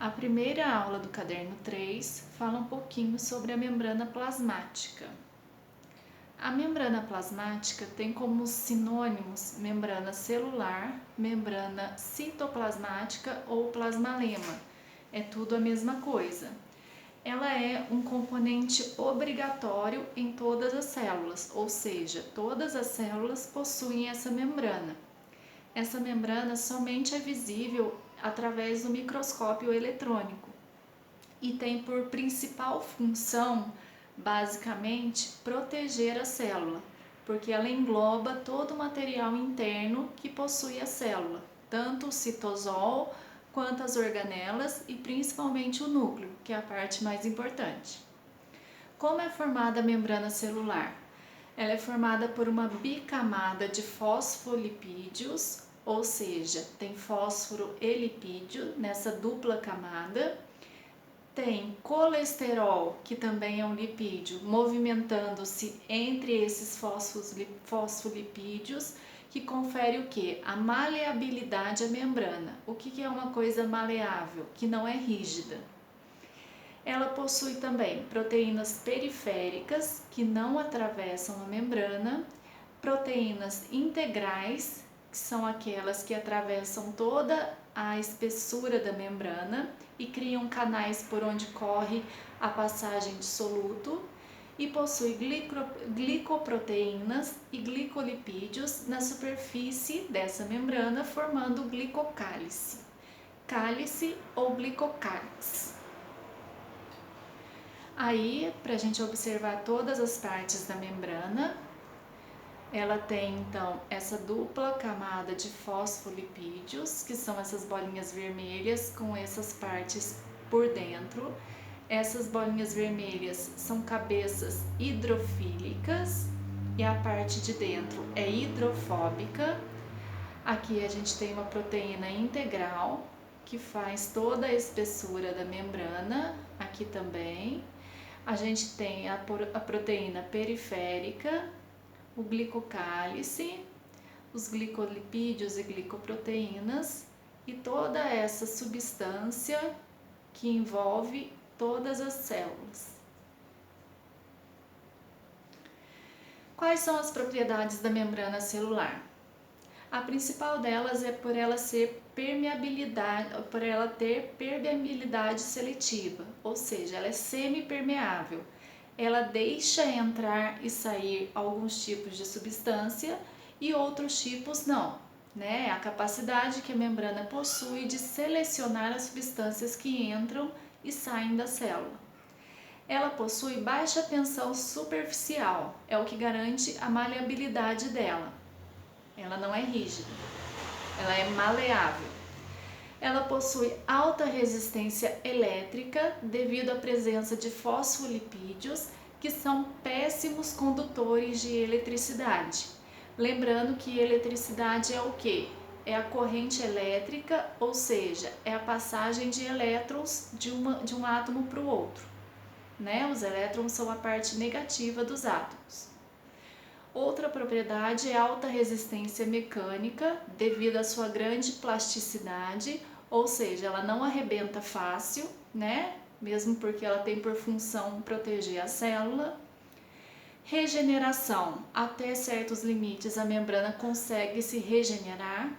A primeira aula do caderno 3 fala um pouquinho sobre a membrana plasmática. A membrana plasmática tem como sinônimos membrana celular, membrana citoplasmática ou plasmalema. É tudo a mesma coisa. Ela é um componente obrigatório em todas as células, ou seja, todas as células possuem essa membrana. Essa membrana somente é visível através do microscópio eletrônico e tem por principal função, basicamente, proteger a célula, porque ela engloba todo o material interno que possui a célula, tanto o citosol quanto as organelas e principalmente o núcleo, que é a parte mais importante. Como é formada a membrana celular? Ela é formada por uma bicamada de fosfolipídios, ou seja, tem fósforo e lipídio nessa dupla camada. Tem colesterol, que também é um lipídio, movimentando-se entre esses fosfolipídios, que confere o que? A maleabilidade à membrana. O que é uma coisa maleável? Que não é rígida. Ela possui também proteínas periféricas, que não atravessam a membrana, proteínas integrais, que são aquelas que atravessam toda a espessura da membrana e criam canais por onde corre a passagem de soluto, e possui glicoproteínas e glicolipídios na superfície dessa membrana, formando o glicocálice, cálice ou glicocálice. Aí, para a gente observar todas as partes da membrana, ela tem então essa dupla camada de fosfolipídios, que são essas bolinhas vermelhas com essas partes por dentro. Essas bolinhas vermelhas são cabeças hidrofílicas e a parte de dentro é hidrofóbica. Aqui a gente tem uma proteína integral que faz toda a espessura da membrana, aqui também. A gente tem a proteína periférica, o glicocálice, os glicolipídios e glicoproteínas e toda essa substância que envolve todas as células. Quais são as propriedades da membrana celular? A principal delas é por ela ter permeabilidade seletiva, ou seja, ela é semipermeável. Ela deixa entrar e sair alguns tipos de substância e outros tipos não, né? A capacidade que a membrana possui de selecionar as substâncias que entram e saem da célula. Ela possui baixa tensão superficial, é o que garante a maleabilidade dela. Ela não é rígida, ela é maleável. Ela possui alta resistência elétrica devido à presença de fosfolipídios, que são péssimos condutores de eletricidade. Lembrando que eletricidade é o quê? É a corrente elétrica, ou seja, é a passagem de elétrons de um átomo para o outro, né? Os elétrons são a parte negativa dos átomos. Outra propriedade é alta resistência mecânica, devido à sua grande plasticidade, ou seja, ela não arrebenta fácil, né? Mesmo porque ela tem por função proteger a célula. Regeneração, até certos limites a membrana consegue se regenerar.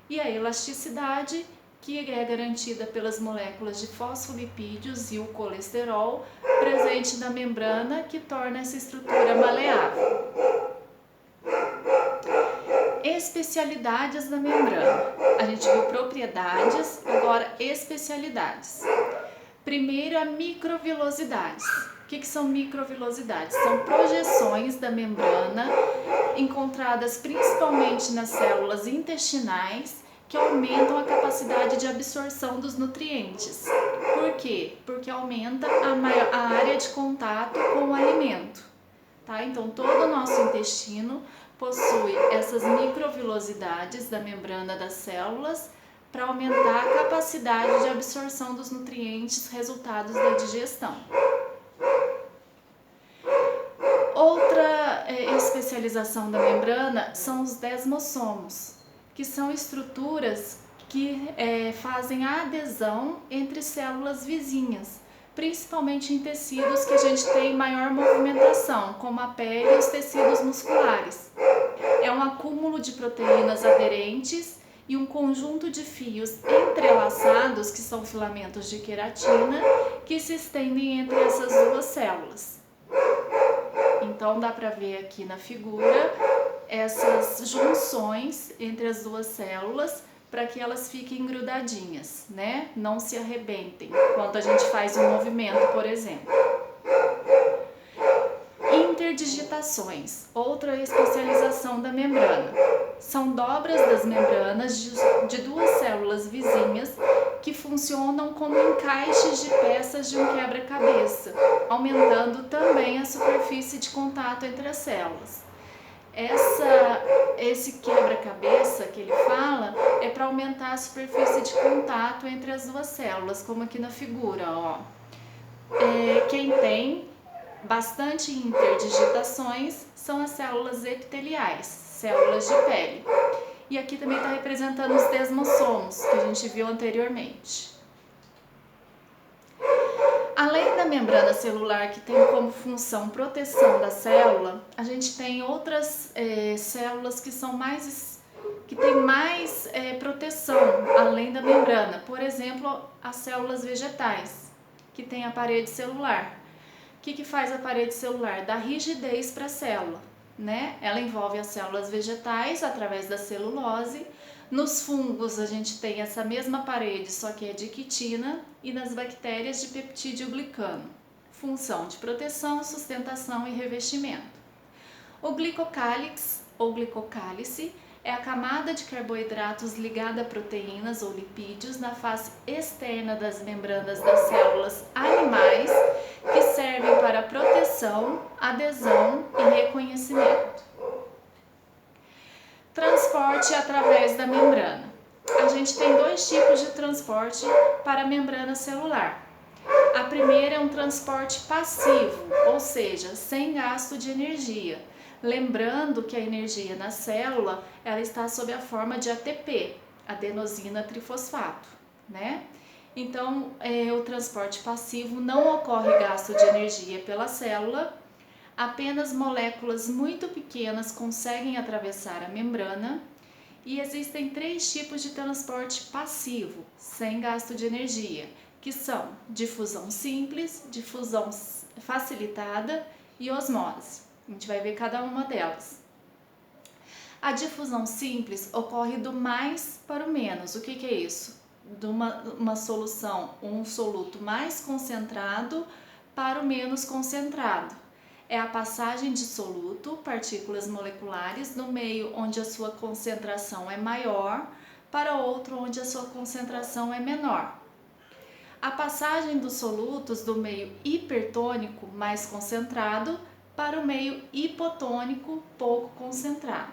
E a elasticidade, que é garantida pelas moléculas de fosfolipídios e o colesterol presente na membrana, que torna essa estrutura maleável. Especialidades da membrana. A gente viu propriedades, agora especialidades. Primeiro, a microvilosidades. O que são microvilosidades? São projeções da membrana encontradas principalmente nas células intestinais que aumentam a capacidade de absorção dos nutrientes. Por quê? Porque aumenta a área de contato com o alimento. Tá? Então, todo o nosso intestino possui essas microvilosidades da membrana das células para aumentar a capacidade de absorção dos nutrientes resultados da digestão. Outra especialização da membrana são os desmossomos, que são estruturas que fazem a adesão entre células vizinhas, principalmente em tecidos que a gente tem maior movimentação, como a pele e os tecidos musculares. É um acúmulo de proteínas aderentes e um conjunto de fios entrelaçados, que são filamentos de queratina, que se estendem entre essas duas células. Então dá para ver aqui na figura essas junções entre as duas células para que elas fiquem grudadinhas, né? Não se arrebentem quando a gente faz um movimento, por exemplo. Interdigitações, outra especialização da membrana. São dobras das membranas de duas células vizinhas que funcionam como encaixes de peças de um quebra-cabeça, aumentando também a superfície de contato entre as células. Esse quebra-cabeça que ele fala é para aumentar a superfície de contato entre as duas células, como aqui na figura, ó. Quem tem bastante interdigitações são as células epiteliais, células de pele. E aqui também está representando os desmossomos, que a gente viu anteriormente. Além da membrana celular, que tem como função proteção da célula, a gente tem outras células que têm mais proteção além da membrana. Por exemplo, as células vegetais, que têm a parede celular. O que faz a parede celular? Dá rigidez para a célula, né? Ela envolve as células vegetais através da celulose. Nos fungos a gente tem essa mesma parede, só que é de quitina, e nas bactérias de peptídeo glicano. Função de proteção, sustentação e revestimento. O glicocálix ou glicocálice é a camada de carboidratos ligada a proteínas ou lipídios na face externa das membranas das células animais, que servem para proteção, adesão e reconhecimento. Transporte através da membrana. A gente tem dois tipos de transporte para a membrana celular. A primeira é um transporte passivo, ou seja, sem gasto de energia. Lembrando que a energia na célula ela está sob a forma de ATP, adenosina trifosfato, né? Então, o transporte passivo não ocorre gasto de energia pela célula. Apenas moléculas muito pequenas conseguem atravessar a membrana e existem três tipos de transporte passivo, sem gasto de energia, que são difusão simples, difusão facilitada e osmose. A gente vai ver cada uma delas. A difusão simples ocorre do mais para o menos. O que é isso? De uma solução, um soluto mais concentrado para o menos concentrado. É a passagem de soluto, partículas moleculares, no meio onde a sua concentração é maior para outro onde a sua concentração é menor. A passagem dos solutos do meio hipertônico, mais concentrado, para o meio hipotônico, pouco concentrado.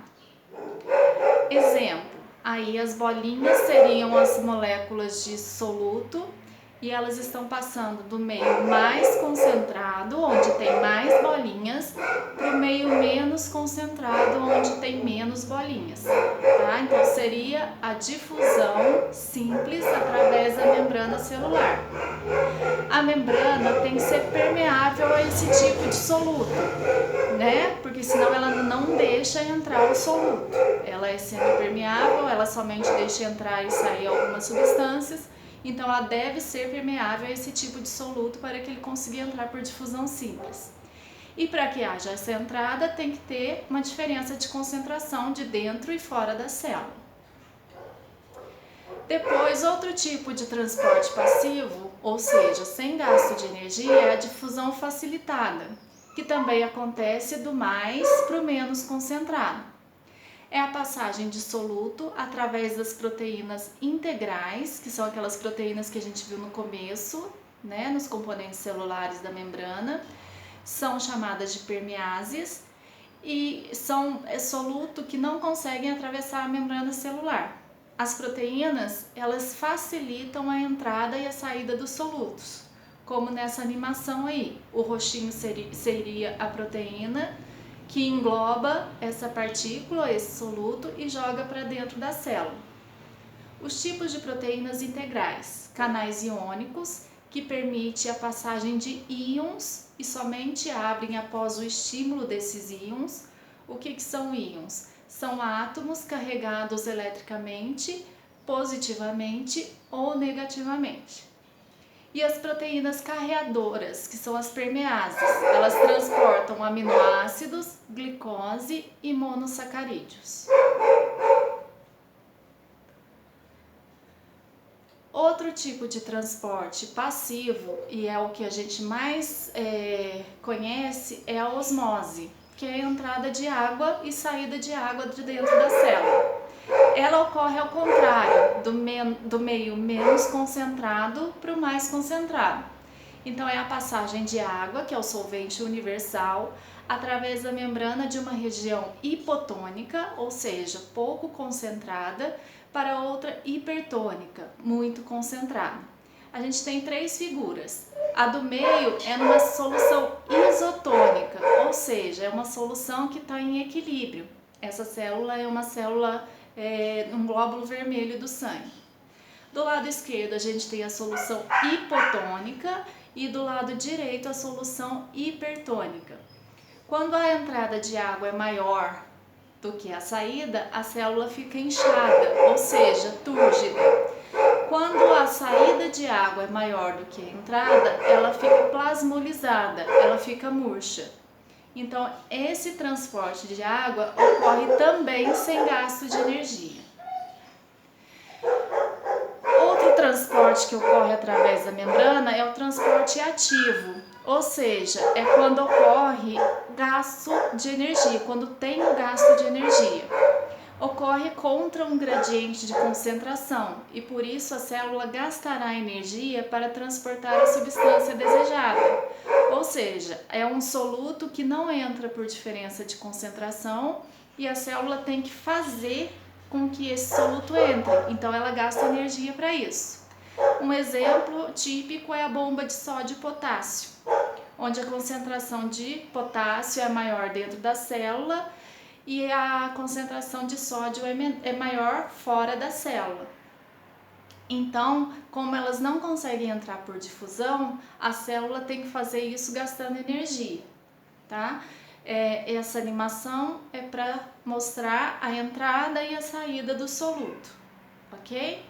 Exemplo, aí as bolinhas seriam as moléculas de soluto, e elas estão passando do meio mais concentrado, onde tem mais bolinhas, para o meio menos concentrado, onde tem menos bolinhas, tá? Então seria a difusão simples através da membrana celular. A membrana tem que ser permeável a esse tipo de soluto, né? Porque senão ela não deixa entrar o soluto. Ela é semipermeável, ela somente deixa entrar e sair algumas substâncias. Então, ela deve ser permeável a esse tipo de soluto para que ele consiga entrar por difusão simples. E para que haja essa entrada, tem que ter uma diferença de concentração de dentro e fora da célula. Depois, outro tipo de transporte passivo, ou seja, sem gasto de energia, é a difusão facilitada, que também acontece do mais para o menos concentrado. É a passagem de soluto através das proteínas integrais, que são aquelas proteínas que a gente viu no começo, né, nos componentes celulares da membrana, são chamadas de permeáses e são soluto que não conseguem atravessar a membrana celular. As proteínas, elas facilitam a entrada e a saída dos solutos, como nessa animação aí. O roxinho seria a proteína que engloba essa partícula, esse soluto, e joga para dentro da célula. Os tipos de proteínas integrais, canais iônicos, que permite a passagem de íons e somente abrem após o estímulo desses íons. O que são íons? São átomos carregados eletricamente, positivamente ou negativamente. E as proteínas carreadoras, que são as permeases, elas transportam aminoácidos, glicose e monossacarídeos. Outro tipo de transporte passivo, e é o que a gente mais conhece, é a osmose, que é a entrada de água e saída de água de dentro da célula. Ela ocorre ao contrário, do meio menos concentrado para o mais concentrado. Então é a passagem de água, que é o solvente universal, através da membrana de uma região hipotônica, ou seja, pouco concentrada, para outra hipertônica, muito concentrada. A gente tem três figuras. A do meio é numa solução isotônica, ou seja, é uma solução que está em equilíbrio. Essa célula é uma célula, um glóbulo vermelho do sangue. Do lado esquerdo a gente tem a solução hipotônica e do lado direito a solução hipertônica. Quando a entrada de água é maior do que a saída, a célula fica inchada, ou seja, túrgida. Quando a saída de água é maior do que a entrada, ela fica plasmolizada, ela fica murcha. Então, esse transporte de água ocorre também sem gasto de energia. Outro transporte que ocorre através da membrana é o transporte ativo, ou seja, é quando ocorre gasto de energia, quando tem o gasto de energia. Ocorre contra um gradiente de concentração e por isso a célula gastará energia para transportar a substância desejada. Ou seja, é um soluto que não entra por diferença de concentração e a célula tem que fazer com que esse soluto entre, então ela gasta energia para isso. Um exemplo típico é a bomba de sódio e potássio, onde a concentração de potássio é maior dentro da célula e a concentração de sódio é maior fora da célula. Então, como elas não conseguem entrar por difusão, a célula tem que fazer isso gastando energia, tá? Essa animação é para mostrar a entrada e a saída do soluto, ok?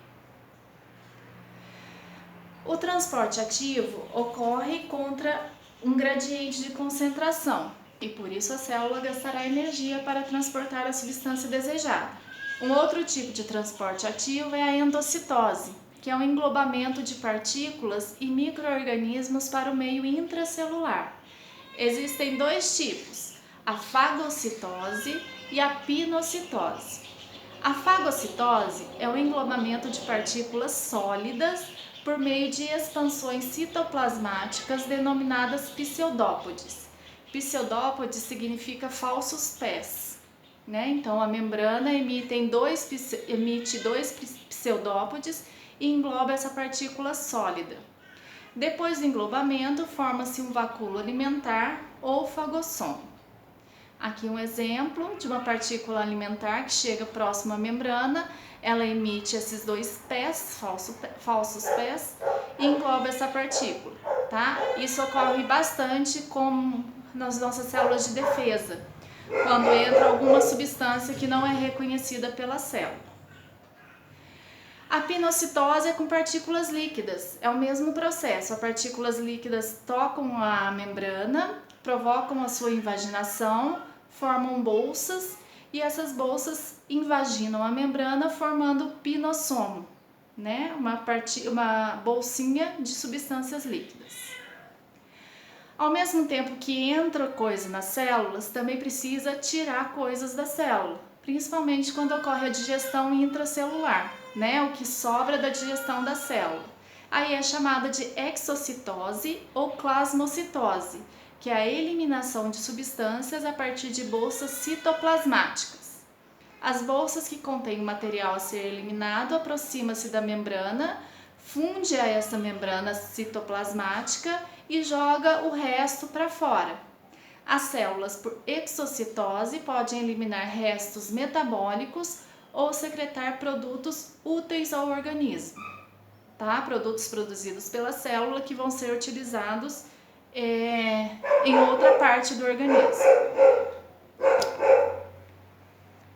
O transporte ativo ocorre contra um gradiente de concentração e por isso a célula gastará energia para transportar a substância desejada. Um outro tipo de transporte ativo é a endocitose, que é o englobamento de partículas e micro-organismos para o meio intracelular. Existem dois tipos, a fagocitose e a pinocitose. A fagocitose é o englobamento de partículas sólidas por meio de expansões citoplasmáticas denominadas pseudópodes. Pseudópodes significa falsos pés, né? Então a membrana emite dois pseudópodes e engloba essa partícula sólida. Depois do englobamento, forma-se um vacúolo alimentar ou fagossomo. Aqui um exemplo de uma partícula alimentar que chega próximo à membrana, ela emite esses dois pés, falsos pés, e engloba essa partícula, tá? Isso ocorre bastante nas nossas células de defesa, quando entra alguma substância que não é reconhecida pela célula. A pinocitose é com partículas líquidas, é o mesmo processo, as partículas líquidas tocam a membrana, provocam a sua invaginação, formam bolsas e essas bolsas invaginam a membrana formando pinossomo, né? Uma bolsinha de substâncias líquidas. Ao mesmo tempo que entra coisa nas células, também precisa tirar coisas da célula, principalmente quando ocorre a digestão intracelular, né? O que sobra da digestão da célula. Aí é chamada de exocitose ou plasmocitose, que é a eliminação de substâncias a partir de bolsas citoplasmáticas. As bolsas que contêm o material a ser eliminado aproximam-se da membrana, funde a essa membrana citoplasmática e joga o resto para fora. As células, por exocitose, podem eliminar restos metabólicos ou secretar produtos úteis ao organismo, tá? Produtos produzidos pela célula que vão ser utilizados em outra parte do organismo.